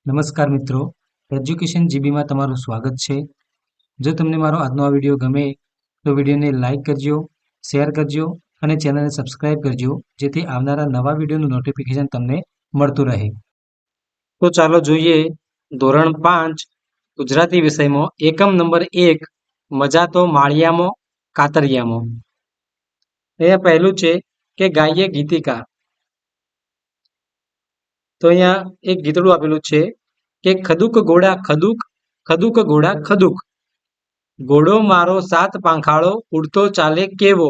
નમસ્કાર મિત્રો, એજ્યુકેશન જીબીમાં તમારું સ્વાગત છે. જો તમને મારો આજનો આ વિડીયો ગમે તો વિડીયોને લાઇક કરજો, શેર કરજો અને ચેનલને સબસ્ક્રાઇબ કરજો, જેથી આવનારા નવા વિડીયોનું નોટિફિકેશન તમને મળતું રહે. તો ચાલો જોઈએ ધોરણ 5 ગુજરાતી વિષયમાં એકમ નંબર 1 મજા તો માળિયામાં કાતરિયામાં. અહીંયા પહેલું છે કે ગાઈએ ગીતિકા. તો અહીંયા એક ગીતડું આપેલું છે કે ખદુક ઘોડા ખદુક, ખદુક ઘોડા ખદુક, ઘોડો મારો 7 પાંખાળો, ઉડતો ચાલે કેવો,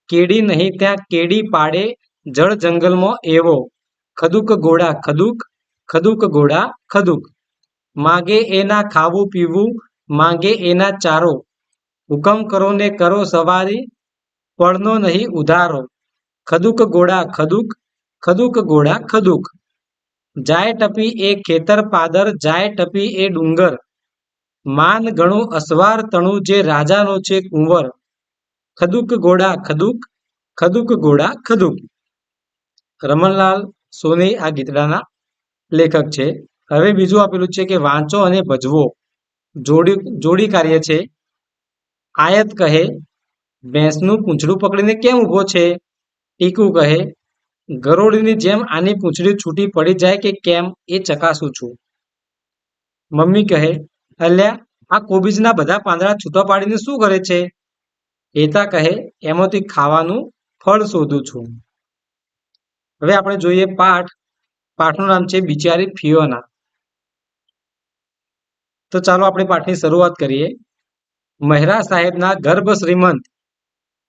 કેડી નહીં ત્યાં કેડી પાડે, જળ જંગલમાં એવો, ખદુક ઘોડા ખદુક, ખદુક ઘોડા ખદુક, માગે એના ખાવું પીવું, માંગે એના ચારો, હુકમ કરો ને કરો સવારી, પડનો નહીં ઉધારો, ખદુક ઘોડા ખદુક, ખદુક ઘોડા ખદુક, જાય ટપી એ ખેતર પાદર, જાય ટપી એ ડુંગર, માન ઘણું અસવાર તણું જે રાજાનો છે કુંવર, ખદુક ઘોડા ખદુક, ખદુક ઘોડા ખદુક. રમણલાલ સોની આ ગીતડાના લેખક છે. હવે બીજું આપેલું છે કે વાંચો અને ભજવો. જોડી કાર્ય છે. આયત કહે ભેંસનું પૂંછડું પકડીને કેમ ઊભો છે? ટીકુ કહે ગરોળીની જેમ આની પૂંછડી છૂટી પડી જાય કે કેમ એ ચકાસું છું. મમ્મી કહે અલ્યા આ કોબીજના બધા પાંદડા છૂટા પાડીને શું કરે છે? હેતા કહે એમાંથી ખાવાનું ફળ શોધું છું. હવે આપણે જોઈએ પાઠનું નામ છે બિચારી ફિયોના. તો ચાલો આપણે પાઠની શરૂઆત કરીએ. મહેરા સાહેબના ગર્ભ શ્રીમંત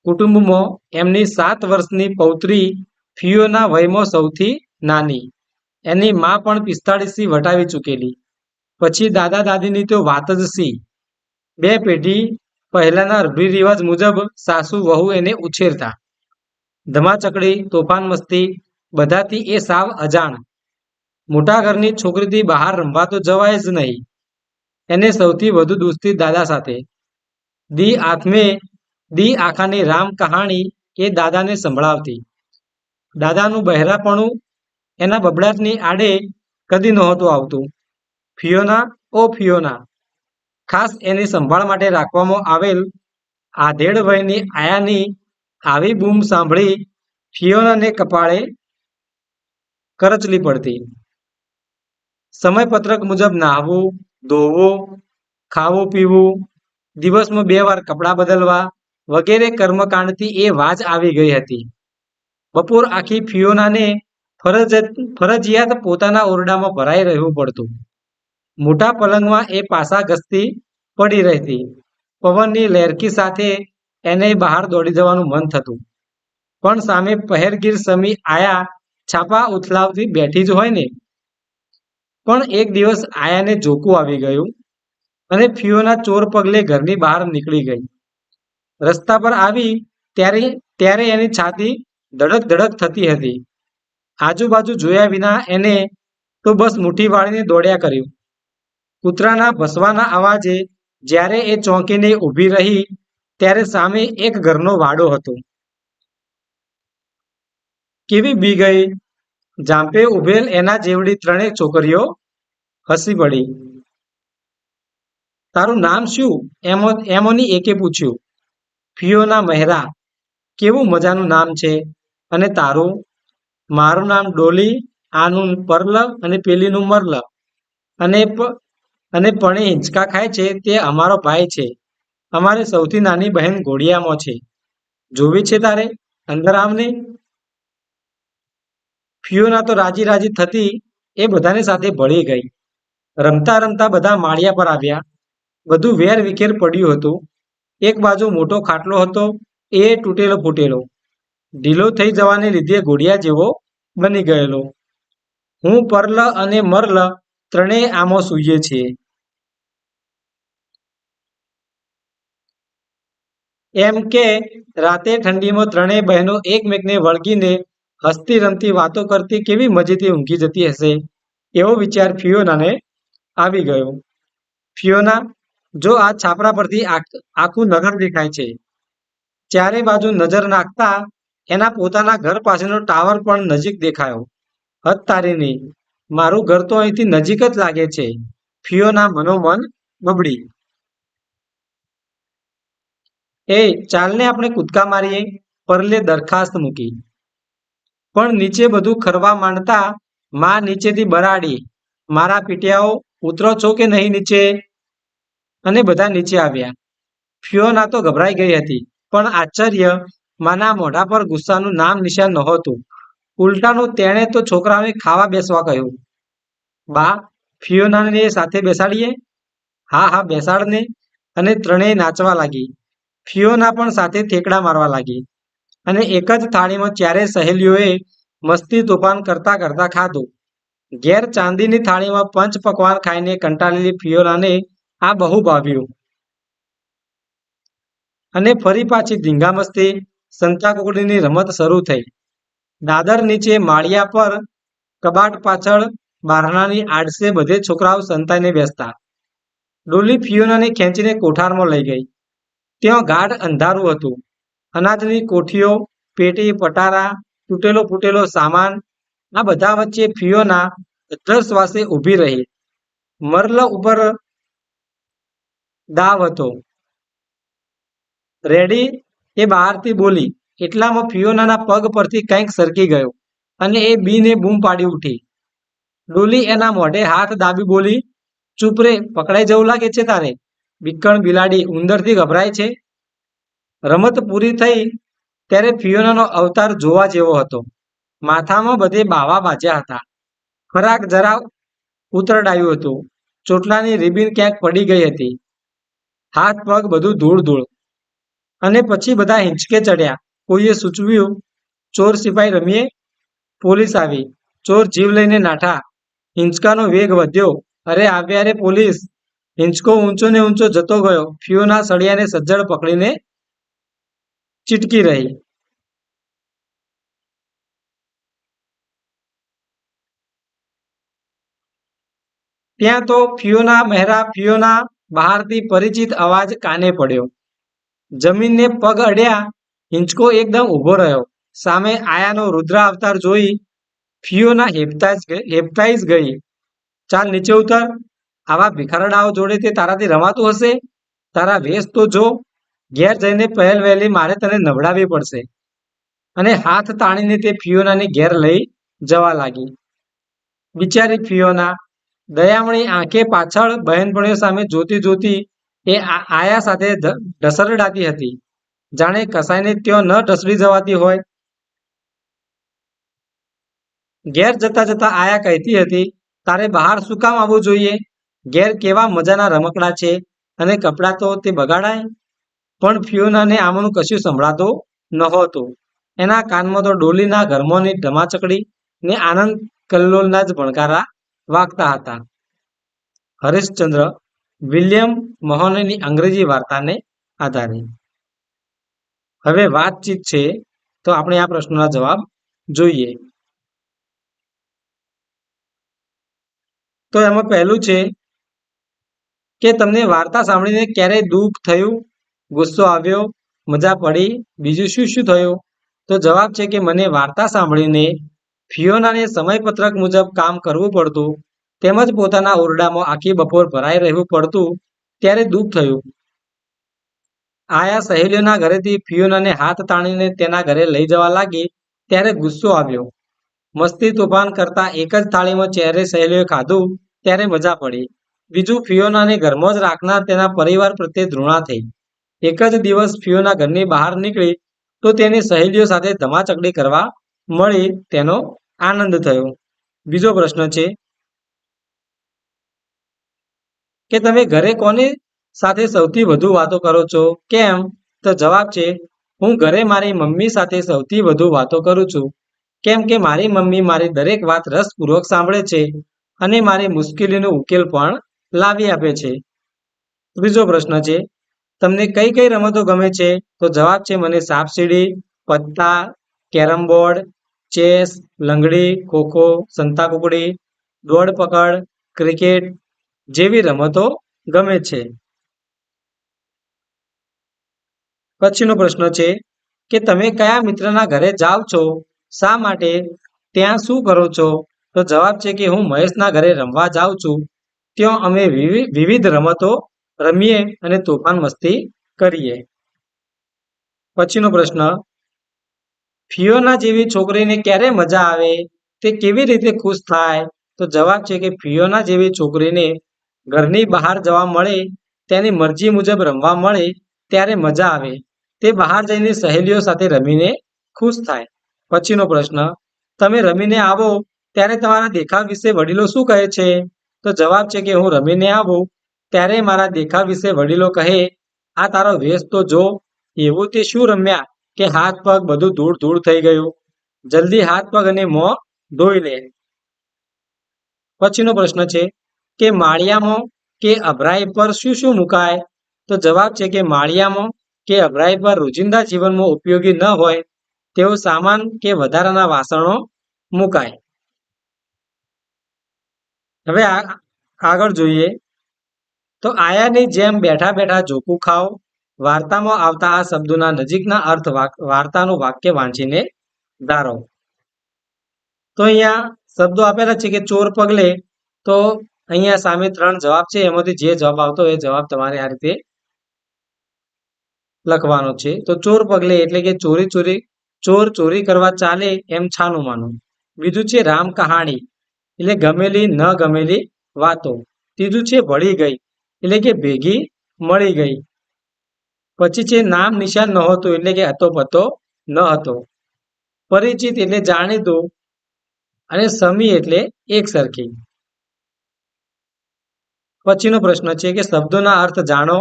કુટુંબમાં એમની 7 વર્ષની પૌત્રી ફિયોના વયમાં સૌથી નાની. એની મા પણ 45 વટાવી ચૂકેલી. પછી દાદા દાદીની તો વાત જ સી. 2 પેઢી પહેલાના રીતરિવાજ મુજબ સાસુ વહુ એને ઉછેરતા. ધમાચકડી તોફાન મસ્તી બધાથી એ સાવ અજાણ. મોટા ઘરની છોકરીથી બહાર રમવા તો જવાય જ નહીં. એને સૌથી વધુ દોસ્તી દાદા સાથે. દી આખાની રામ કહાણી એ દાદાને સંભળાવતી. દાદાનું બહેરાપણું એના બબડાટની આડે કદી નહોતું આવતું. ફિયોના ઓ ફિયોના. ખાસ એની સંભાળ માટે રાખવામાં આવેલ આધેડ વયની આયાની આવી બૂમ સાંભળી ફિયોનાને કપાળે કરચલી પડતી. સમયપત્રક મુજબ નાહવું, ધોવું, ખાવું પીવું, દિવસમાં 2 વાર કપડાં બદલવા વગેરે કર્મકાંડથી એ વાજ આવી ગઈ હતી. બપોર આખી ફિયોનાને ફરજિયાત પોતાના ઓરડામાં ભરાઈ રહેવું પડતું. મોટા પલંગમાં એ પાસા ઘસતી પડી રહેતી. પવનની લહેરકી સાથે એને બહાર દોડી જવાનું મન થતું. પણ સામે પહેરગીર સમી આયા છાપા ઉથલાવતી બેઠી જ હોય ને. પણ એક દિવસ આયાને જોકું આવી ગયું અને ફિયોના ચોર પગલે ઘરની બહાર નીકળી ગઈ. રસ્તા પર આવી ત્યારે એની છાતી ધડક ધડક થતી હતી. આજુબાજુ જોયા વિના એને તો બસ મુઠ્ઠી વાળીને દોડ્યા કર્યું. કૂતરાના ભસવાના અવાજે જ્યારે એ ચોંકીને ઊભી રહી ત્યારે સામે એક ઘરનો વાડો હતો. કેવી બી ગઈ. જાંપે ઉભેલ એના જેવડી 3 છોકરીઓ હસી પડી. તારું નામ શું? એમોની એકે પૂછ્યું. ફિયોના મહેરા. કેવું મજાનું નામ છે. અને તારું? મારું નામ ડોલી, આનું પરલ અને પેલીનું મરલ. અને પણે હિંચકા ખાય છે તે અમારો ભાઈ છે. અમારી સૌથી નાની બહેન ઘોડિયામાં છે. જોવી છે તારે? અંદર આવને. ફિયોના તો રાજી રાજી થતી એ બધાની સાથે ભળી ગઈ. રમતા રમતા બધા માળિયા પર આવ્યા. બધું વેર વિખેર પડ્યું હતું. એક બાજુ મોટો ખાટલો હતો એ તૂટેલો ફૂટેલો, ઢીલો થઈ જવાને લીધે ઘોડિયા જેવો બની ગયેલો. હું પરલ અને મરલ ત્રણેય આમાં સૂઈએ છીએ. એમ કે રાતે ઠંડીમાં 3 બહેનો એકમેકને વળગીને હસતી રમતી વાતો કરતી કેવી મજેથી ઊંઘી જતી હશે એવો વિચાર ફિયોનાને આવી ગયો. ફિયોના, જો આ છાપરા પરથી આખું નગર દેખાય છે. ચારે બાજુ નજર નાખતા એના પોતાના ઘર પાસેનો ટાવર પણ નજીક દેખાયો. હદ તારીની, મારું ઘર તો અહીંથી નજીક જ લાગે છે. ફિયોના મનોમન બબડી. એ ચાલને આપણે કૂદકા મારીએ, પરલે દરખાસ્ત મૂકી. પણ નીચે બધું ખરવા માંડતા માં નીચેથી બરાડી, મારા પીટિયાઓ ઉતરો છો કે નહીં નીચે? અને બધા નીચે આવ્યા. ફિયોના તો ગભરાઈ ગઈ હતી, પણ આશ્ચર્ય, માના મોઢા પર ગુસ્સાનું નામ નિશાન નહોતું. ઉલટાનું તેણે તો છોકરાઓને ખાવા બેસવા કહ્યું. બા, ફિયોનાને સાથે બેસાડીએ? હા હા, બેસાડને. અને ત્રણેય નાચવા લાગી. ફિયોના પણ સાથે થેકડા મારવા લાગી. અને એક જ થાળીમાં ચારેય સહેલીઓએ મસ્તી તોફાન કરતા કરતા ખાધું. ઘેર ચાંદીની થાળીમાં પંચ પકવાન ખાઈને કંટાળેલી ફિયોનાને આ બહુ ભાવ્યું. અને ફરી પાછી ધીંગામસ્તી, સંતાકુકડીની રમત શરૂ થઈ. દાદર નીચે માળિયા પર કબાટ પાછળ બારણાની આડશે બધે છોકરાઓ સંતાઈને બેસતા. ડોલી ફિયોનાને ખેંચીને કોઠારમાં લઈ ગઈ. ત્યાં ગાઢ અંધારું હતું. અનાજની કોઠીઓ, પેટી, પટારા, તૂટેલો ફૂટેલો સામાન, આ બધા વચ્ચે ફિયોના અધ્ધર શ્વાસે ઊભી રહી. મરલ ઉપર દાવ હતો. રેડી? એ બહારથી બોલી. એટલામાં ફિયોનાના પગ પરથી કંઈક સરકી ગયો અને એ બીને બૂમ પાડી ઉઠી. ડોલી એના મોઢે હાથ દાબી બોલી, ચૂપ રે, પકડાઈ જવું લાગે છે તારે? બીકણ બિલાડી, ઉંદરથી ગભરાય છે? રમત પૂરી થઈ ત્યારે ફિયોનાનો અવતાર જોવા જેવો હતો. માથામાં બધે બાવા બાજ્યા હતા. ફરાક જરા ઉતરડાયું હતું. ચોટલાની રિબીન ક્યાંક પડી ગઈ હતી. હાથ પગ બધું ધૂળ ધૂળ. અને પછી બધા હિંચકે ચડ્યા. કોઈએ સૂચવ્યું, ચોર સિપાઈ રમીએ? પોલીસ આવી. ચોર જીવ લઈને નાઠા. હિંચકાનો વેગ વધ્યો. અરે આવ્યા રે પોલીસ! હિંચકો ઊંચો ને ઊંચો જતો ગયો. ફિયોના સળિયાને સજ્જડ પકડીને ચીટકી રહી. ત્યાં તો ફિયોના મહેરા ફિયોના બહારથી પરિચિત અવાજ કાને પડ્યો. જમીનને પગ અડ્યા. હિંચકો એકદમ ઊભો રહ્યો. સામે આયાનો રુદ્ર અવતાર જોઈ ફિયોના હેબતાઈ જ ગઈ. ચાલ નીચે ઉતર. આવા ભિખારડાઓ જોડે તે તારાથી રમાતું હશે? તારા વેશ તો જો. ઘેર જઈને પહેલ વહેલી મારે તને નવડાવવી પડશે. અને હાથ તાણીને તે ફિયોનાને ઘેર લઈ જવા લાગી. બિચારી ફિયોના દયામણી આંખે પાછળ બહેનપણીઓ સામે જોતી જોતી એ આયા સાથે ઢસરડાતી હતી. જાણે કસાઈને ત્યાં ન ઢસડી જવાતી હોય. ઘેર જતા જતા આયા કહેતી હતી, તારે બહાર શું કામ આવવું જોઈએ? ઘેર કેવા મજાના રમકડા છે અને કપડાં તો તે બગાડાય. પણ ફિયોનાને આમાંનું કશું સંભળાતું નહોતું. એના કાનમાં તો ડોલીના ઘરમાંની ધમાચકડી ને આનંદ કલ્લોલના જ ભણકારા વાગતા હતા. હરીશચંદ્ર વિલિયમ મહોનની અંગ્રેજી વાર્તાને આધારે. હવે વાતચીત છે, તો આપણે આ પ્રશ્નોના જવાબ જોઈએ. તો એમાં પહેલું છે કે તમને વાર્તા સાંભળીને ક્યારેય દુઃખ થયું, ગુસ્સો આવ્યો, મજા પડી, બીજું શું શું થયું? તો જવાબ છે કે મને વાર્તા સાંભળીને ફિયોનાને સમયપત્રક મુજબ કામ કરવું પડતું, તેમજ પોતાના ઓરડામાં આખી બપોર ભરાઈ રહેવું પડતું, ત્યારે દુઃખ થયું. આયા સહેલીઓના ઘરેથી ફિયોનાને હાથ તાણીને તેના ઘરે લઈ જવા લાગી ત્યારે ગુસ્સો આવ્યો. મસ્તી તોફાન કરતા એક જ થાળીમાં ચારેય સહેલીઓએ ખાધું ત્યારે મજા પડી. બીજું, ફિયોનાને ઘરમાં જ રાખનાર તેના પરિવાર પ્રત્યે ધૃણા થઈ. એક જ દિવસ ફિયોના ઘરની બહાર નીકળી તો તેની સહેલીઓ સાથે ધમાચકડી કરવા મળી, તેનો આનંદ થયો. બીજો પ્રશ્ન છે કે તમે ઘરે કોની સાથે સૌથી વધુ વાતો કરો છો? કેમ? તો જવાબ છે, હું ઘરે મારી મમ્મી સાથે સૌથી વધુ વાતો કરું છું. કેમ કે મારી મમ્મી મારી દરેક વાત રસપૂર્વક સાંભળે છે અને મારી મુશ્કેલીનો ઉકેલ પણ લાવી આપે છે. ત્રીજો પ્રશ્ન છે, તમને કઈ કઈ રમતો ગમે છે? તો જવાબ છે, મને સાપસીડી, પત્તા, કેરમ બોર્ડ, ચેસ, લંગડી, ખોખો, સંતાકુકડી, દોડ પકડ, ક્રિકેટ જેવી રમતો ગમે છે. પછીનો પ્રશ્ન છે કે તમે કયા મિત્રના ઘરે જાઓ છો? શા માટે? ત્યાં શું કરો છો? તો જવાબ છે કે હું મહેશના ઘરે રમવા જાઉં છું. ત્યાં અમે વિવિધ રમતો રમીએ અને તોફાન મસ્તી કરીએ. પછીનો પ્રશ્ન, ફિયોના જેવી છોકરીને ક્યારે મજા આવે? તે કેવી રીતે ખુશ થાય? તો જવાબ છે કે ફિયોના જેવી છોકરીને ઘરની બહાર જવા મળે, તેની મરજી મુજબ રમવા મળે ત્યારે મજા આવે. તે બહાર જઈને સહેલીઓ સાથે રમીને ખુશ થાય. પછીનો પ્રશ્ન, તમે રમીને આવો ત્યારે તમારા દેખાવ વિશે વડીલો શું કહે છે? તો જવાબ છે કે હું રમીને આવું ત્યારે મારા દેખાવ વિશે વડીલો કહે, આ તારો વેશ તો જો, એવું તે શું રમ્યા કે હાથ પગ બધું ધૂળ ધૂળ થઈ ગયું. જલ્દી હાથ પગ અને મોં ધોઈ લે. પછીનો પ્રશ્ન છે કે માળિયામાં કે અભરાઈ પર શું શું મુકાય? તો જવાબ છે કે માળિયામાં કે અભરાઈ પર રોજિંદા જીવનમાં ઉપયોગી ન હોય તેવો સામાન કે વધારાના વાસણો મુકાય. હવે આગળ જોઈએ તો આયાની જેમ બેઠા બેઠા ઝોકું ખાઓ. વાર્તામાં આવતા આ શબ્દોના નજીકના અર્થ વાર્તાનું વાક્ય વાંચીને ધારો. તો અહીંયા શબ્દો આપેલા છે કે ચોર પગલે, તો અહીંયા સામે 3 જવાબ છે, એમાંથી જે જવાબ આવતો એ જવાબ તમારે આ રીતે લખવાનો છે. તો ચોર પગલે એટલે કે ચોર ચોરી કરવા ચાલે એમ છાનું માનું. બીજું છે રામ કહાણી એટલે ગમેલી ન ગમેલી વાતો. ત્રીજું છે ભળી ગઈ એટલે કે ભેગી મળી ગઈ. પછી છે નામ નિશાન નહોતું એટલે કે હતો પતો ન હતો. પરિચિત એટલે જાણીતું અને સમી એટલે એક સરખી. પછીનો પ્રશ્ન છે કે શબ્દોના અર્થ જાણો.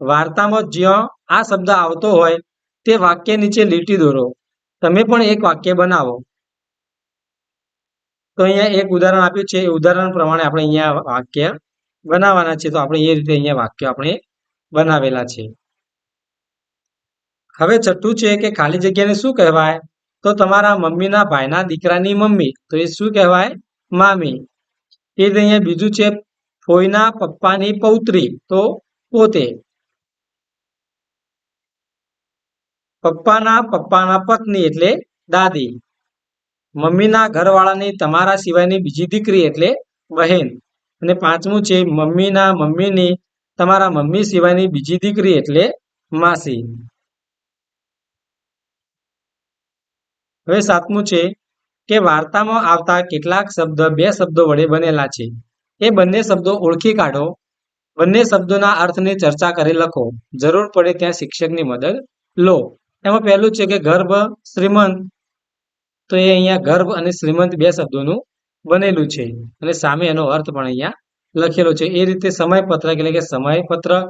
વાર્તામાં જ્યાં આ શબ્દ આવતો હોય તે વાક્ય નીચે લીટી દોરો. તમે પણ એક વાક્ય બનાવો. તો અહીંયા એક ઉદાહરણ આપ્યું છે, એ ઉદાહરણ પ્રમાણે આપણે અહીંયા વાક્ય બનાવવાના છે. તો આપણે એ રીતે અહીંયા વાક્ય આપણે બનાવેલા છે. હવે છઠ્ઠું છે કે ખાલી જગ્યાને શું કહેવાય? તો તમારા મમ્મીના ભાઈના દીકરાની મમ્મી, તો એ શું કહેવાય? મામી. એ જ અહીંયા બીજું છે ફોઈના પપ્પાની પૌત્રી, તો પોતે. પપ્પાના પત્ની એટલે દાદી. મમ્મીના ઘરવાળાની તમારા સિવાયની બીજી દીકરી એટલે બહેન. અને પાંચમું છે મમ્મીના મમ્મીની તમારા મમ્મી સિવાયની બીજી દીકરી એટલે માસી. હવે સાતમું છે કે વાર્તામાં આવતા કેટલાક શબ્દ બે શબ્દો વડે બનેલા છે. એ બંને શબ્દો ઓળખી કાઢો. બંને શબ્દોના અર્થની ચર્ચા કરી લખો. જરૂર પડે ત્યાં શિક્ષકની મદદ લો. એમાં પહેલું છે કે ગર્ભ શ્રીમંત, તો એ અહીંયા ગર્ભ અને શ્રીમંત બે શબ્દોનું બનેલું છે અને સામે એનો અર્થ પણ અહીંયા લખેલો છે. એ રીતે સમયપત્રક એટલે કે સમયપત્રક,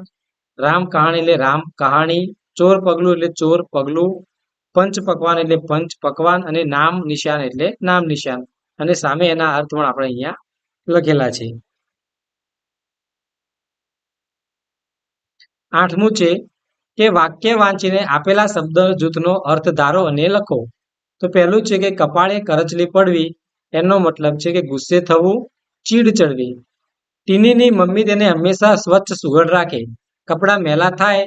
રામ કહાણી એટલે રામ કહાણી, ચોર પગલું એટલે ચોર પગલું, પંચ પકવાન એટલે પંચ પકવાન અને નામ નિશાન એટલે નામ નિશાન. અને સામે એના અર્થ પણ આપણે અહીંયા લખેલા છે. આઠમું છે કે વાક્ય વાંચીને આપેલા શબ્દ જૂથનો અર્થ ધારો અને લખો. તો પહેલું છે કે કપાળે કરચલી પડવી, એનો મતલબ છે કે ગુસ્સે થવું, ચીડ ચડવી. ટીનીની મમ્મી તેને હંમેશા સ્વચ્છ સુઘડ રાખે. કપડાં મેલા થાય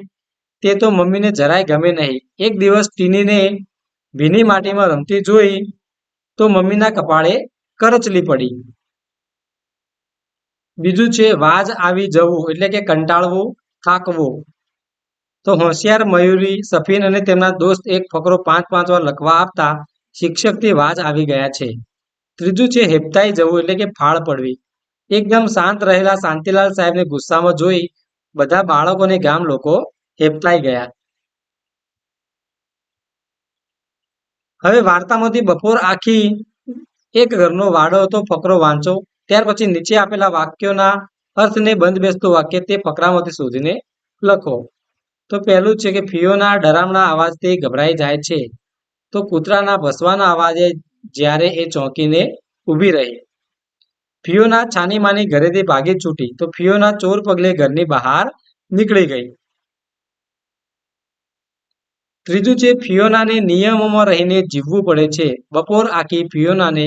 તે તો મમ્મીને જરાય ગમે નહીં. એક દિવસ ટીનીને ભીની માટીમાં રમતી જોઈ તો મમ્મીના કપાળે કરચલી પડી. બીજું છે વાજ આવી જવું એટલે કે કંટાળવું, થાકવું. તો હોશિયાર મયુરી, સફીન અને તેમના દોસ્ત એક ફકરો 5-5 વાર લખવા આપતા શિક્ષકથી વાજ આવી ગયા છે. ત્રીજું છે હેપતાઈ જવું એટલે કે ફાળ પડવી. એકદમ શાંત રહેલા શાંતિલાલ સાહેબને ગુસ્સામાં જોઈ બધા બાળકો અને ગામ લોકો હેપતાઈ ગયા. હવે વાર્તામાંથી બપોર આખી એક ઘરનો વાડો હતો ફકરો વાંચો. ત્યાર પછી નીચે આપેલા વાક્યોના અર્થને બંધ બેસતું વાક્ય તે ફકરામાંથી શોધીને લખો. તો પહેલું છે કે ફિયોના ડરામણા અવાજથી ગભરાઈ જાય છે. તો કૂતરાના ભસવાના અવાજે જ્યારે એ ચોંકીને ઊભી રહી. ફિયોના છાનીમાની ઘરેથી ભાગી છૂટી. તો ફિયોના ચોર પગલે ઘરની બહાર નીકળી ગઈ. ત્રીજું છે ફિયોનાને નિયમોમાં રહીને જીવવું પડે છે. બપોર આખી ફિયોનાને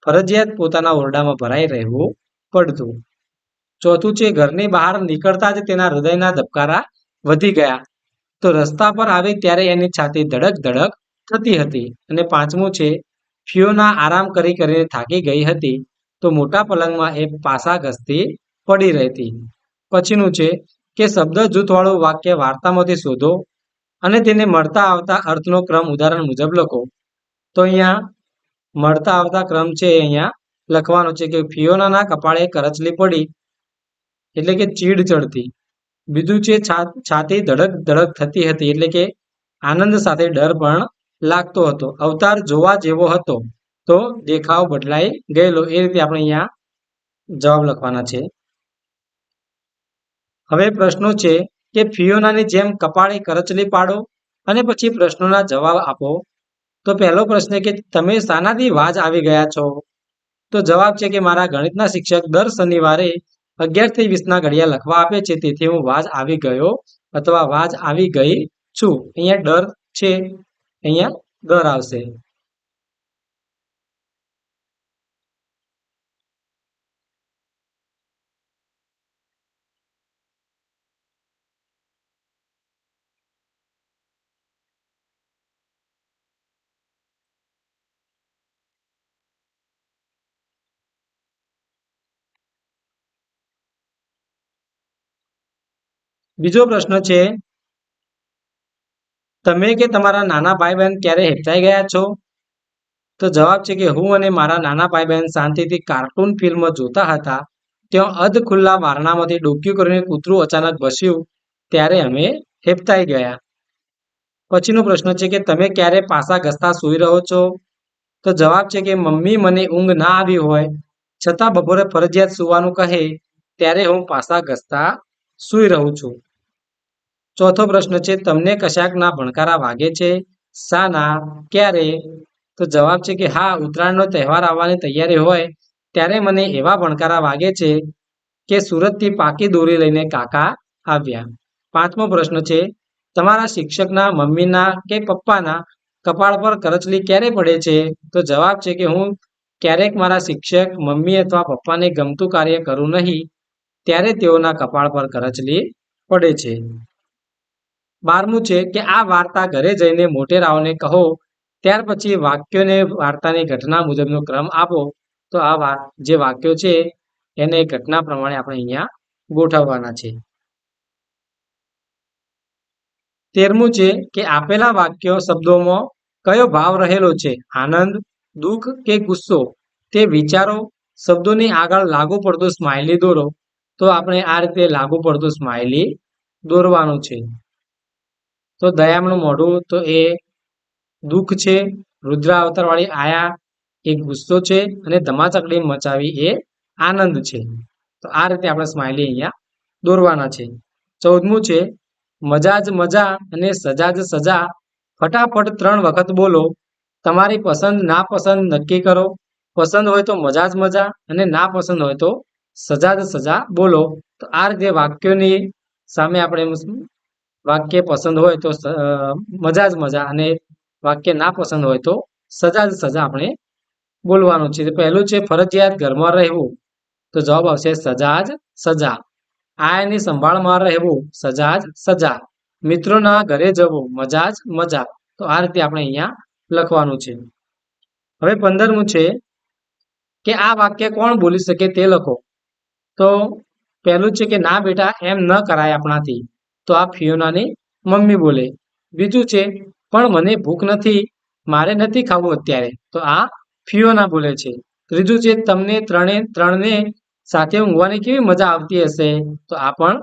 ફરજિયાત પોતાના ઓરડામાં ભરાઈ રહેવું પડતું. ચોથું છે ઘરની બહાર નીકળતા જ તેના હૃદયના ધબકારા વધી ગયા. તો રસ્તા પર આવી ત્યારે એની છાતી ધડક ધડક થતી હતી. અને પાંચમું છે ફિયોના આરામ કરીને થાકી ગઈ હતી. તો મોટા પલંગમાં એ પાસા ઘસતી પડી રહેતી. પછીનું છે કે શબ્દ જૂથવાળું વાક્ય વાર્તામાંથી શોધો અને તેને મળતા આવતા અર્થનો ક્રમ ઉદાહરણ મુજબ લખો. તો અહીંયા મળતા આવતા ક્રમ છે અહીંયા લખવાનો છે કે ફિયોનાના કપાળે કરચલી પડી એટલે કે ચીડ ચડતી. બીજું છે છાતી ધડક ધડક થતી હતી એટલે કે આનંદ સાથે ડર પણ લાગતો હતો. અવતાર જોવા જેવો હતો તો દેખાવ બદલાઈ ગયેલો. એ રીતે આપણે અહીંયા જવાબ લખવાના છે. હવે પ્રશ્નો છે કે ફિયોનાની જેમ કપાળે કરચલી પાડો અને પછી પ્રશ્નોના જવાબ આપો. તો પહેલો પ્રશ્ન કે તમે શાનાથી વાજ આવી ગયા છો? તો જવાબ છે કે મારા ગણિતના શિક્ષક દર શનિવારે 11:20 ઘડિયા લખવા આપે છે, તેથી હું વાજ આવી ગયો અથવા વાજ આવી ગઈ છું. અહીંયા ડર છે, અહીંયા દર આવશે. બીજો પ્રશ્ન છે તમે કે તમારા નાના ભાઈ બહેન ક્યારે હેપતાઈ ગયા છો? તો જવાબ છે કે હું અને મારા નાના ભાઈ બહેન શાંતિથી કાર્ટૂન ફિલ્મ જોતા હતા. ત્યાં અધ ખુલ્લા બારણામાંથી ડોક્યું કરીને કૂતરું અચાનક ભસ્યું ત્યારે અમે હેપતાઈ ગયા. પછીનો પ્રશ્ન છે કે તમે ક્યારે પાસા ઘસતા સૂઈ રહો છો? તો જવાબ છે કે મમ્મી મને ઊંઘ ના આવી હોય છતાં બપોરે ફરજિયાત સૂવાનું કહે ત્યારે હું પાસા ઘસતા સૂઈ રહું છું. ચોથો પ્રશ્ન છે તમને કશાકના ભણકારા વાગે છે? શાના? ક્યારે? તો જવાબ છે કે હા, ઉત્તરાયણનો તહેવાર આવવાની તૈયારી હોય ત્યારે મને એવા ભણકારા વાગે છે કે સુરતથી પાકી દોરી લઈને કાકા આવ્યા. પાંચમો પ્રશ્ન છે તમારા શિક્ષકના મમ્મીના કે પપ્પાના કપાળ પર કરચલી ક્યારે પડે છે? તો જવાબ છે કે હું ક્યારેક મારા શિક્ષક મમ્મી અથવા પપ્પાને ગમતું કાર્ય કરું નહીં ત્યારે તેઓના કપાળ પર કરચલી પડે છે. 12મું છે કે આ વાર્તા ઘરે જઈને મોટેરાઓને કહો, ત્યાર પછી વાક્યોને વાર્તાની ઘટના મુજબનો ક્રમ આપો. તો આ જે વાક્યો છે એને ઘટના પ્રમાણે આપણે અહીંયા ગોઠવવાના છે. 13મું છે કે આપેલા વાક્યો શબ્દોમાં કયો ભાવ રહેલો છે? આનંદ, દુઃખ કે ગુસ્સો? તે વિચારો. શબ્દોની આગળ લાગુ પડતું સ્માઇલી દોરો. તો આપણે આ રીતે લાગુ પડતું સ્માઇલી દોરવાનું છે. તો દયામણું મોઢું તો એ દુઃખ છે, રુદ્રા અવતારવાળી આયા એ ગુસ્સો છે અને ધમાચકડી મચાવી એ આનંદ છે. તો આ રીતે આપણે સ્માઇલી અહીંયા દોરવાના છે. 14મું છે મજા જ મજા અને સજા જ સજા. ફટાફટ 3 વખત બોલો. તમારી પસંદ ના પસંદ નક્કી કરો. પસંદ હોય તો મજા જ મજા અને ના પસંદ હોય તો સજા જ સજા બોલો. તો આ રીતે વાક્યોની સામે આપણે વાક્ય પસંદ હોય તો મજા જ મજા અને વાક્ય ના પસંદ હોય તો સજા જ સજા આપણે બોલવાનું છે. પહેલું છે ફરજિયાત ઘરમાં રહેવું. તો જવાબ આવશે સજા જ સજા. આયાની સંભાળમાં રહેવું, સજા જ સજા. મિત્રોના ઘરે જવું, મજા જ મજા. તો આ રીતે આપણે અહીંયા લખવાનું છે. હવે 15મું છે કે આ વાક્ય કોણ બોલી શકે તે લખો. તો પહેલું છે કે ના બેટા એમ ન કરાય આપણાથી. તો આ ફિયોનાની મમ્મી બોલે. બીજું છે પણ મને ભૂખ નથી, મારે નથી ખાવું અત્યારે. તો આ ફિયોના બોલે છે. ત્રીજું છે તમને ત્રણને સાથે ઊંઘવાની કેવી મજા આવતી હશે. તો આ પણ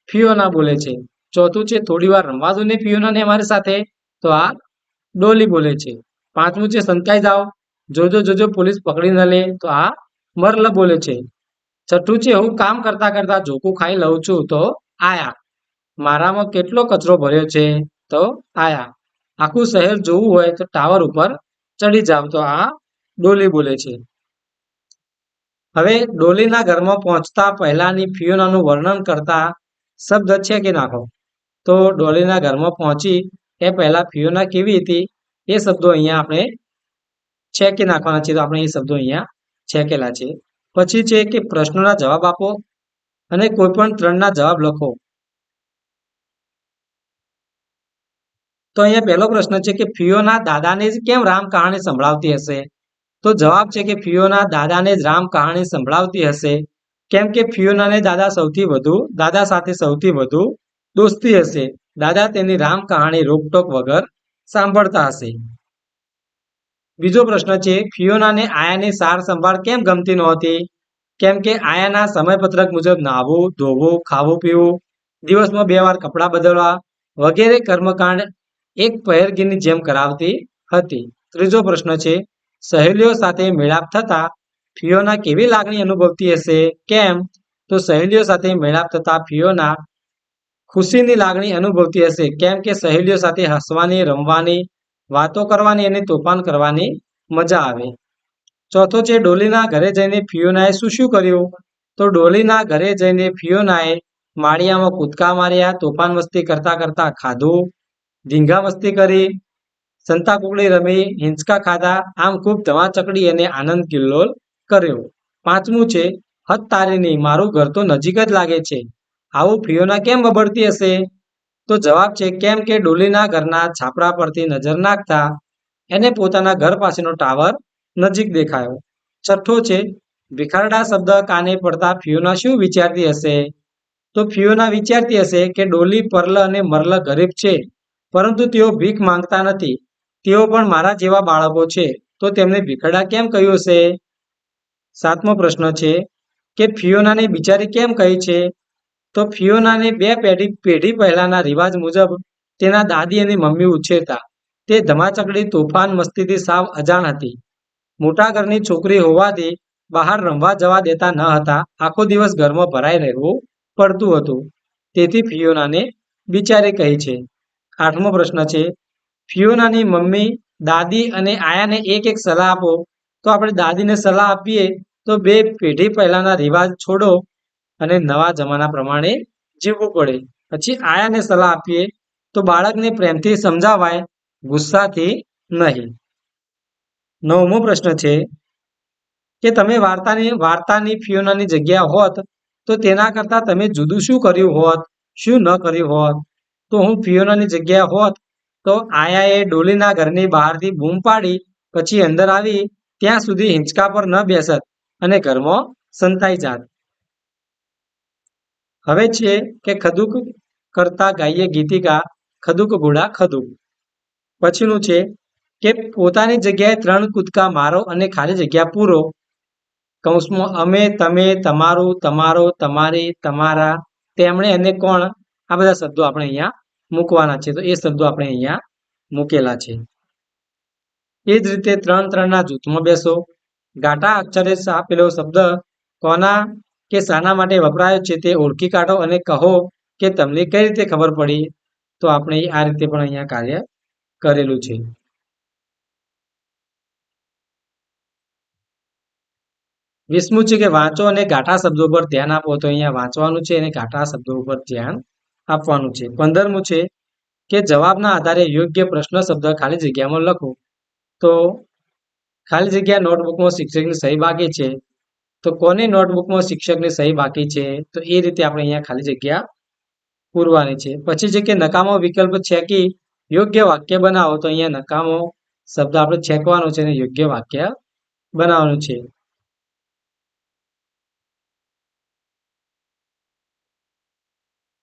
ફિયોના બોલે છે. ચોથું છે થોડી વાર રમવા દો ને ફિયોનાને અમારી સાથે. તો આ ડોલી બોલે છે. 5મું છે સંતાઈ જાઓ, જોજો જોજો પોલીસ પકડી ન લે. તો આ મરલ બોલે છે. 6ઠું છે હું કામ કરતા કરતા ઝોકું ખાઈ લઉં છું. તો આયા. મારામાં કેટલો કચરો ભર્યો છે. તો આયા. આખું શહેર જોવું હોય તો ટાવર ઉપર ચડી જાવ. તો આ ડોલી બોલે છે. હવે ડોલીના ઘરમાં પહોંચતા પહેલાની ફિયોનાનું વર્ણન કરતા શબ્દ છે કે નાખો. તો ડોલીના ઘરમાં પહોંચી એ પહેલા ફિયોના કેવી હતી એ શબ્દો અહીંયા આપણે છેકી નાખવાના છે. તો આપણે એ શબ્દો અહીંયા છેકેલા છે. પછી છે કે પ્રશ્નોના જવાબ આપો અને કોઈ પણ 3ના જવાબ લખો. તો અહીંયા પહેલો પ્રશ્ન છે કે ફિયોના દાદાને જ કેમ રામ કહાણી સંભળાવતી હશે. તો જવાબ છે કે ફિયોના દાદાને જ રામ કહાણી સંભળાવતી હશે, કેમ કે ફિયોનાને દાદા સાથે સૌથી વધુ દોસ્તી હશે. દાદા તેની રામ કહાણી રોકટોક વગર સાંભળતા હશે. બીજો પ્રશ્ન છે, ફિયોનાને આયાની સાર સંભાળ કેમ ગમતી નહોતી? કેમ કે આયાના સમયપત્રક મુજબ નાહવું, ધોવું, ખાવું પીવું, દિવસમાં 2 વાર કપડાં બદલવા વગેરે કર્મકાંડ એક પહેરગીની જેમ કરાવતી હતી. ત્રીજો પ્રશ્ન છે, સહેલીઓ સાથે મેળાપ થતા ફિયોના કેવી લાગણી અનુભવતી હશે? કેમ? તો સહેલીઓ સાથે મેળાપ થતા ફિયોના ખુશીની લાગણી અનુભવતી હશે, કેમ કે સહેલીઓ સાથે હસવાની, રમવાની, વાતો કરવાની અને તોફાન કરવાની મજા આવે. ચોથો છે, ડોલીના ઘરે જઈને ફિયોનાએ શું શું કર્યું? તો ડોલીના ઘરે જઈને ફિયોનાએ માળિયામાં કૂદકા માર્યા, તોફાન મસ્તી કરતા કરતા ખાધું, ધીંગા મસ્તી કરી, સંતાકુકડી રમી, હિંચકા ખાધા, આમ ખૂબ ધમાચકડી અને આનંદ કિલ્લોલ કર્યો. પાંચમું છે, હત તારીની, મારું ઘર તો નજીક જ લાગે છે, આવું ફિયોના કેમ બબડતી હશે? તો જવાબ છે, કેમ કે ડોલીના ઘરના છાપરા પરથી નજર નાખતા એને પોતાના ઘર પાસેનો ટાવર નજીક દેખાયો. છઠ્ઠો છે, ભિખારડા શબ્દ કાને પડતા ફિયોના શું વિચારતી હશે? તો ફિયોના વિચારતી હશે કે ડોલી, પરલ અને મરલ ગરીબ છે, પરંતુ તેઓ ભીખ માંગતા નથી. તેઓ પણ મારા જેવા બાળકો છે, તો તેમને ભિખારડા કેમ કહ્યું હશે? સાતમો પ્રશ્ન છે કે ફિયોનાને બિચારી કેમ કહી છે? તો ફિયોનાને 2 પેઢી પહેલાના રિવાજ મુજબ તેના દાદી અને મમ્મી ઉછેરતા. તે ધમાચકડી, તોફાન મસ્તીથી સાવ અજાણ હતી. મોટા ઘરની છોકરી હોવાથી બહાર રમવા જવા દેતા ન હતા. આખો દિવસ ઘરમાં ભરાઈ રહેવું પડતું હતું. તેથી ફિયોનાને બિચારી કહી છે. આઠમો પ્રશ્ન છે, ફિયોનાની મમ્મી, દાદી અને આયાને એક સલાહ આપો. તો આપણે દાદીને સલાહ આપીએ તો 2 પેઢી પહેલાના રિવાજ છોડો અને નવા જમાના પ્રમાણે જીવવું પડે. પછી આયાને સલાહ આપીએ તો બાળકને પ્રેમથી સમજાવાય, ગુસ્સાથી નહીં. નવમો પ્રશ્ન છે કે તમે વાર્તાની ફિયોનાની જગ્યા હોત તો તેના કરતાં તમે જુદું શું કર્યું હોત, શું ન કર્યું હોત? તો હું ફિયોનાની જગ્યા હોત તો આયાએ ડોલીના ઘરની બહારથી બૂમ પાડી, પછી અંદર આવી ત્યાં સુધી હિંચકા પર ન બેસત અને ઘરમાં સંતાઈ જાત. હવે છે કે ખદુક કરતા ગાઈએ ગીતિકા, ખદુક ઘોડા ખદુક. પછીનું છે કે પોતાની જગ્યાએ 3 કૂદકા મારો અને ખાલી જગ્યા પૂરો. કૌંસમાં અમે, તમે, તમારું, તમારો, તમારી, તમારા, તેમણે અને કોણ, આ બધા શબ્દો આપણે અહીંયા મૂકવાના છે. તો એ શબ્દો આપણે અહીંયા મૂકેલા છે. એ જ રીતે 3-3ના જૂથમાં બેસો. ઘાટા અક્ષરે આપેલો શબ્દ કોના કે શાના માટે વપરાયો છે તે ઓળખી કાઢો અને કહો કે તમને કઈ રીતે ખબર પડી. તો આપણે આ રીતે પણ અહીંયા કાર્ય કરેલું છે. વીસમું છે કે વાંચો અને ઘાટા શબ્દો પર ધ્યાન આપો. તો અહીંયા વાંચવાનું છે અને ઘાટા શબ્દો પર ધ્યાન આપવાનું છે. 15મું છે કે જવાબના આધારે યોગ્ય પ્રશ્ન શબ્દ ખાલી જગ્યામાં લખો. તો ખાલી જગ્યા નોટબુકમાં શિક્ષકની સહી બાકી છે. તો કોની નોટબુકમાં શિક્ષકની સહી બાકી છે? તો એ રીતે આપણે અહીંયા ખાલી જગ્યા પૂરવાની છે. પછી છે કે નકામો વિકલ્પ છેકી યોગ્ય વાક્ય બનાવો. તો અહીંયા નકામો શબ્દ આપણે છેકવાનો છે અને યોગ્ય વાક્ય બનાવવાનું છે.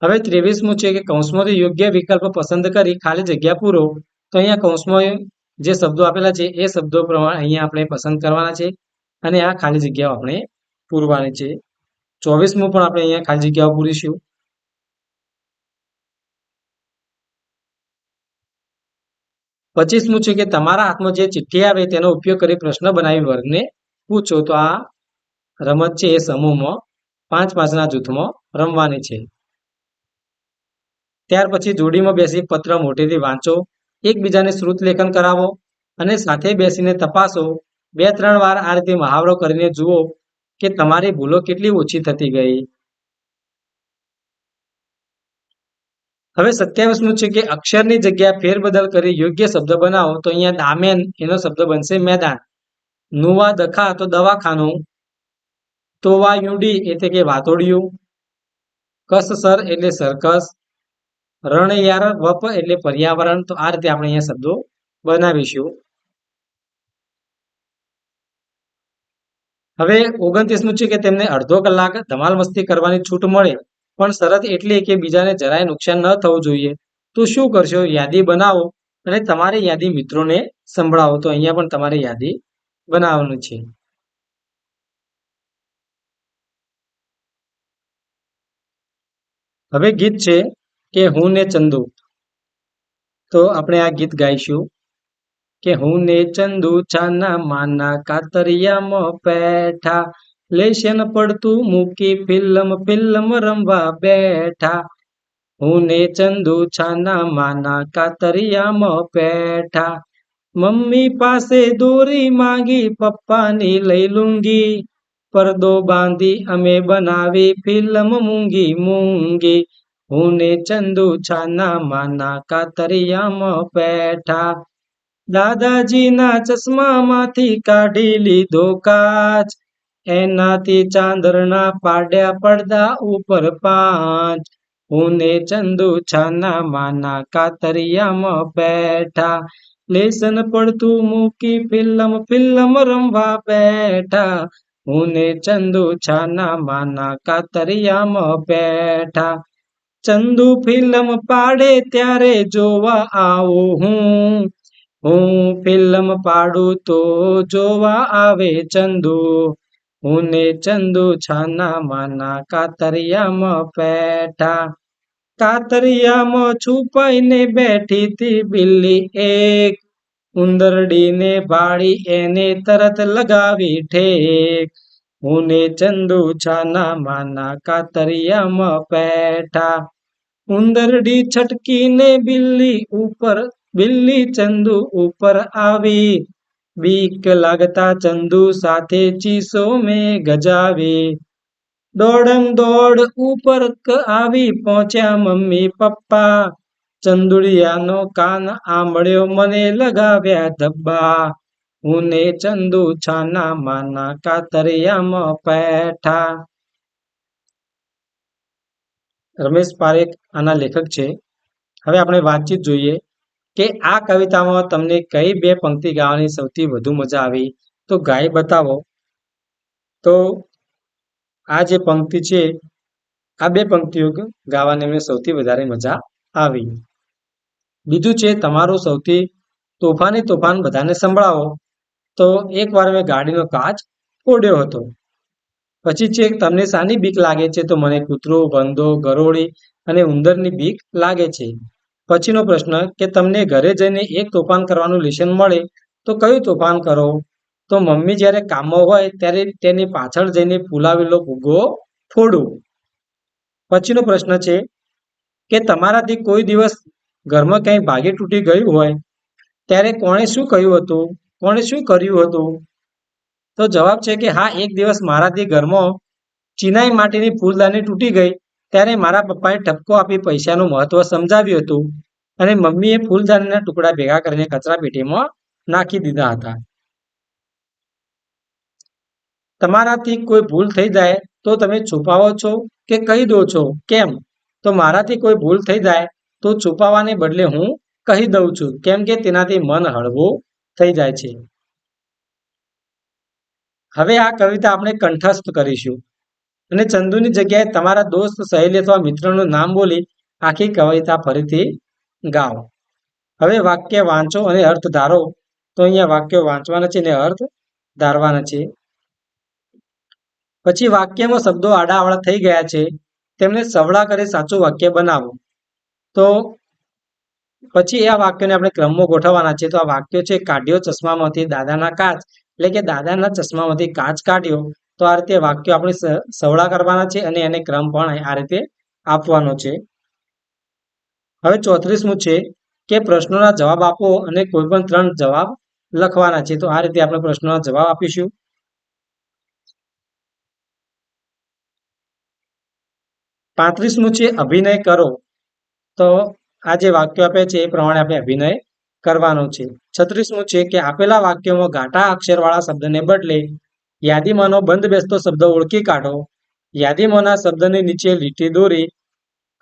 હવે 23મું છે કે કૌંસમાંથી યોગ્ય વિકલ્પ પસંદ કરી ખાલી જગ્યા પૂરો. તો અહીંયા કૌંસમાં જે શબ્દો આપેલા છે એ શબ્દો પ્રમાણે અહીંયા આપણે પસંદ કરવાના છે અને આ ખાલી જગ્યાઓ આપણે પૂરવાની છે. 24મું પણ આપણે અહીંયા ખાલી જગ્યાઓ પૂરીશું. 25મું છે કે તમારા હાથમાં જે ચિઠ્ઠી આવે તેનો ઉપયોગ કરી પ્રશ્ન બનાવી વર્ગને પૂછો. તો આ રમત છે એ સમૂહમાં 5-5ના જૂથમાં રમવાની છે. ત્યાર પછી જોડીમાં બેસી પત્ર મોટેથી વાંચો, એકબીજાને શ્રુત લેખન કરાવો અને સાથે બેસીને તપાસો. 2-3 વાર આ રીતે મહાવરો કરીને જુઓ કે તમારી ભૂલો કેટલી ઓછી થતી ગઈ. હવે 27મું છે કે અક્ષરની જગ્યા ફેરબદલ કરી યોગ્ય શબ્દ બનાવો. તો અહીંયા દામેન એનો શબ્દ બનશે મેદાન. નુવા દખા તો દવાખાનું. તોવા યુડી એટલે કે વાતોડિયું. કસસર એટલે સર્કસ. રણયાર વપ એટલે પર્યાવરણ. તો આ રીતે આપણે અહીંયા શબ્દો બનાવીશું. હવે 29મું છે કે તેમને અડધો કલાક ધમાલ મસ્તી કરવાની છૂટ મળે, પણ શરત એટલી કે બીજાને જરાય નુકસાન ન થવું જોઈએ. તો શું કરશો? યાદી બનાવો અને તમારી યાદી મિત્રોને સંભળાવો. તો અહીંયા પણ તમારે યાદી બનાવવાનું છે. હવે ગીત છે કે હું ને ચંદુ. તો આપણે આ ગીત ગાઈશું કે હું ને ચંદુ છાના માના કાતરિયામાં બેઠા, લેશન પડતું મૂકી ફિલ્મ રમવા બેઠા. હું ને ચંદુ છાના માના કાતરિયામાં બેઠા, મમ્મી પાસે દોરી માંગી પપ્પાની લઈ લુંગી, પડદો બાંધી અમે બનાવી ફિલ્મ મૂંગી મૂંગી. હું ને ચંદુ છાના માના કાતરિયામાં બેઠા, દાદાજીના ચશ્મામાંથી કાઢી લીધો કાચ, એનાથી ચાંદરના પાડ્યા પડદા ઉપર પાંચ. હું ને ચંદુ છાના માના કાતરિયામાં બેઠા, લેસન પડતું મૂકી ફિલ્મ રમવા બેઠા. હું ને ચંદુ છાના માના કાતરિયામાં બેઠા, ચંદુ ફિલ્મ પાડે ત્યારે જોવા આવું હું ફિલ્મ પાડું તો જોવા આવે ચંદુ. હું ને ચંદુ છાના માના કાતરિયામાં બેઠા, કાતરિયામાં છુપાઈને બેઠી તી બિલ્લી એક, ઉંદરડીને ભાળી એને તરત લગાવી ઠેક. હું ને ચંદુ છાના માના કાતરિયામાં બેઠા, ઉંદરડી છટકીને બિલ્લી ચંદુ ઉપર આવી, બીક લાગતા ચંદુ સાથે ચીસો મેં ગજાવી. દોડમ દોડ ઉપર આવી પહોંચ્યા મમ્મી પપ્પા, ચંદુડિયાનો કાન આંબળ્યો મને લગાવ્યા ધબ્બા. હું ને ચંદુ છાના માના કાતરિયામાં બેઠા. રમેશ પારેખ આના લેખક છે. હવે આપણે વાતચીત જોઈએ કે આ કવિતામાં તમને કઈ બે પંક્તિ ગાવાની સૌથી વધુ મજા આવી, તો ગાઈ બતાવો. તો આ જે પંક્તિ છે, આ બે પંક્તિઓ ગાવાની મને સૌથી વધારે મજા આવી. બીજું છે તમારું સૌથી તોફાન બધાને સંભળાવો. તો એકવાર મેં ગાડીનો કાચ ફોડ્યો હતો. પછી છે તમને શાની બીક લાગે છે? તો મને કૂતરો, વંદો, ગરોળી અને ઉંદરની બીક લાગે છે. પછીનો પ્રશ્ન કે તમને ઘરે જઈને એક તોફાન કરવાનું લેશન મળે તો કયું તોફાન કરો? તો મમ્મી જ્યારે કામમાં હોય ત્યારે તેની પાછળ જઈને ફૂલાવેલો ફુગ્ગો ફોડું. પછીનો પ્રશ્ન છે કે તમારાથી કોઈ દિવસ ઘરમાં ક્યાંય ભાગી તૂટી ગયું હોય ત્યારે કોણે શું કર્યું હતું? તો જવાબ છે કે હા, એક દિવસ મારાથી ઘરમાં ચિનાઈ માટીની ફૂલદાની તૂટી ગઈ ત્યારે મારા પપ્પાએ ઠપકો આપી પૈસાનું મહત્વ સમજાવ્યું હતું અને મમ્મીએ ફૂલદાનીના ટુકડા ભેગા કરીને કચરા પેટીમાં નાખી દીધા હતા. તમારાથી કોઈ ભૂલ થઈ જાય તો તમે છુપાવો છો કે કહી દો છો? કેમ? તો મારાથી કોઈ ભૂલ થઈ જાય તો છુપાવાને બદલે હું કહી દઉં છું, કેમ કે તેનાથી મન હળવું થઈ જાય છે. હવે આ કવિતા આપણે કંઠસ્થ કરીશું અને ચંદુની જગ્યાએ તમારા દોસ્ત, સહેલી અથવા મિત્રનું નામ બોલી આખી કવિતા ફરીથી ગાઓ. હવે વાક્ય વાંચો અને અર્થ ધારો. તો અહીંયા વાક્યો વાંચવાના છે અને અર્થ ધારવાના છે. પછી વાક્યમાં શબ્દો આડાઅવળા થઈ ગયા છે, તેમને સવળા કરી સાચું વાક્ય બનાવો. તો પછી આ વાક્યોને આપણે ક્રમમાં ગોઠવવાના છે. તો આ વાક્યો છે, કાઢ્યો ચશ્મામાંથી દાદાના કાચ, એટલે કે દાદાના ચશ્મામાંથી કાચ કાઢ્યો. તો આ રીતે વાક્યો આપણે સવળા કરવાના છે અને એને ક્રમ પણ આ રીતે આપવાનો છે. હવે 34મું છે કે પ્રશ્નોના જવાબ આપો અને કોઈ પણ 3 જવાબ લખવાના છે. તો આ રીતે આપણે પ્રશ્નોના જવાબ આપીશું. 35મું છે અભિનય કરો. તો આ જે વાક્યો આપે છે એ પ્રમાણે આપણે અભિનય કરવાનો છે. 36મું છે કે આપેલા વાક્યોમાં ઘાટા અક્ષરવાળા શબ્દને બદલે યાદીમાંનો બંધ બેસતો શબ્દ ઓળખી કાઢો. યાદીમાંના શબ્દની નીચે લીટી દોરી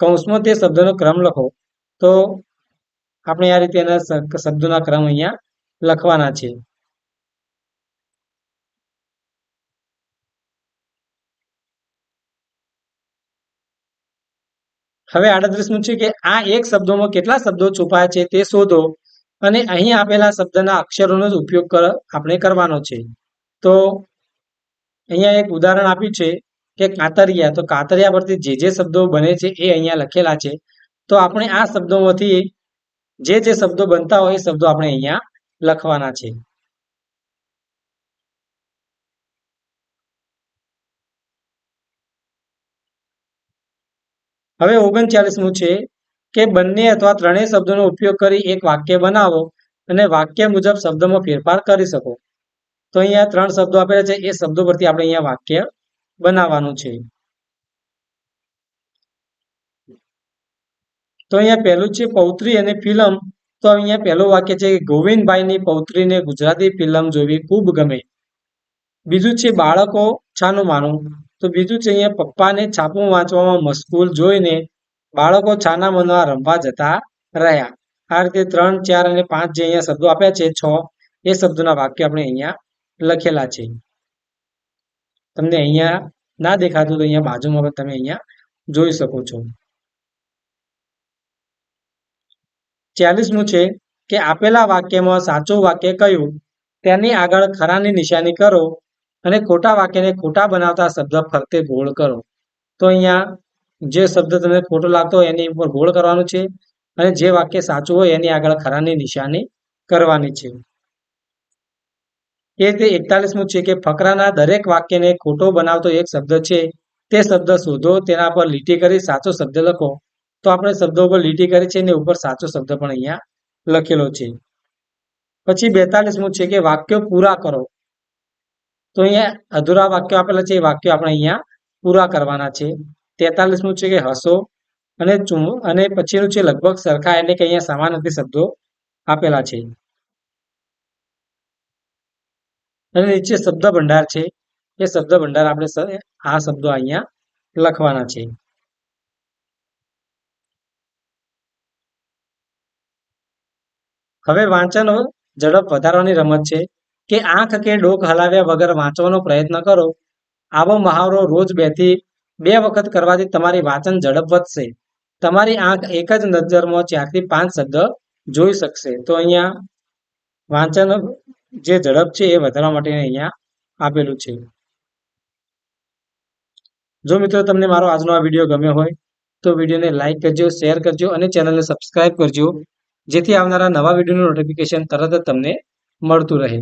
કૌંસમાં તે શબ્દનો ક્રમ લખો. તો આપણે આ રીતે એના શબ્દોના ક્રમ અહીંયા લખવાના છે. હવે 38મું છે કે આ એક શબ્દોમાં કેટલા શબ્દો છુપાયા છે તે શોધો અને અહીં આપેલા શબ્દના અક્ષરોનો જ ઉપયોગ આપણે કરવાનો છે. તો અહીંયા એક ઉદાહરણ આપ્યું છે કે કાતરિયા. તો કાતરિયા પરથી જે શબ્દો બને છે એ અહીંયા લખેલા છે. તો આપણે આ શબ્દોમાંથી જે શબ્દો બનતા હોય એ શબ્દો આપણે અહીંયા લખવાના છે. હવે 39મું છે કે બંને અથવા ત્રણેય શબ્દોનો ઉપયોગ કરી એક વાક્ય બનાવો અને વાક્ય મુજબ શબ્દમાં ફેરફાર કરી શકો. તો અહીંયા 3 શબ્દો આપેલા છે એ શબ્દો પરથી આપણે અહીંયા વાક્ય બનાવવાનું છે. તો અહીંયા પહેલું છે પૌત્રી અને ફિલ્મ. તો અહીંયા પહેલું વાક્ય છે ગોવિંદભાઈની પૌત્રીને ગુજરાતી ફિલ્મ જોવી ખૂબ ગમે. બીજું છે બાળકો છાનું માનું. તો બીજું છે અહીંયા પપ્પાને છાપું વાંચવામાં મશગુલ જોઈને બાળકો છાના મનમાં રમવા જતા રહ્યા. આ રીતે 3, 4 અને 5 જે અહીંયા શબ્દો આપ્યા છે 6 એ શબ્દોના વાક્ય આપણે અહીંયા લખેલા છે. તમને અહીંયા ના દેખાતું તો અહીંયા બાજુમાં પણ તમે અહીંયા જોઈ શકો છો. 40મું છે કે આપેલા વાક્યમાં સાચું વાક્ય કયું તેની આગળ ખરાની નિશાની કરો અને ખોટા વાક્યને ખોટા બનાવતા શબ્દ ફરતે ગોળ કરો. તો અહીંયા જે શબ્દ તમને ખોટો લાગતો હોય એની ઉપર ગોળ કરવાનું છે અને જે વાક્ય સાચું હોય એની આગળ ખરાની નિશાની કરવાની છે. એ રીતે 41મું છે કે ફકરાના દરેક વાક્યને ખોટો બનાવતો એક શબ્દ છે તે શબ્દ શોધો, તેના પર લીટી કરી સાચો શબ્દ લખો. તો આપણે શબ્દો પર લીટી કરી છે અને ઉપર સાચો શબ્દ પણ અહીંયા લખેલો છે. પછી 42મું છે કે વાક્યો પૂરા કરો. તો અહીંયા અધૂરા વાક્યો આપેલા છે એ વાક્યો આપણે અહીંયા પૂરા કરવાના છે. 43મું છે કે હસો અને પછીનું છે લગભગ સરખા એટલે કે અહીંયા સમાનાર્થી શબ્દો આપેલા છે. અને નીચે શબ્દ ભંડાર છે એ શબ્દ ભંડાર આપણે આ શબ્દો અહીંયા લખવાના છે. હવે વાંચન ઝડપ વધારવાની રમત છે કે આંખ કે ડોક હલાવ્યા વગર વાંચવાનો પ્રયત્ન કરો. આવો મહાવરો રોજ 2 વખત કરવાથી તમારી વાંચન ઝડપ વધશે. તમારી આંખ એક જ નજરમાં 4 થી 5 શબ્દ જોઈ શકશે. તો અહીંયા વાંચન જે ઝડપ છે એ વધારવા માટે અહીંયા આપેલું છે. જો મિત્રો તમને મારો આજનો આ વિડીયો ગમ્યો હોય તો વિડીયોને લાઈક કરજો, શેર કરજો અને ચેનલને સબસ્ક્રાઇબ કરજો જેથી આવનારા નવા વિડીયોનું નોટિફિકેશન તરત જ તમને મળતું રહે.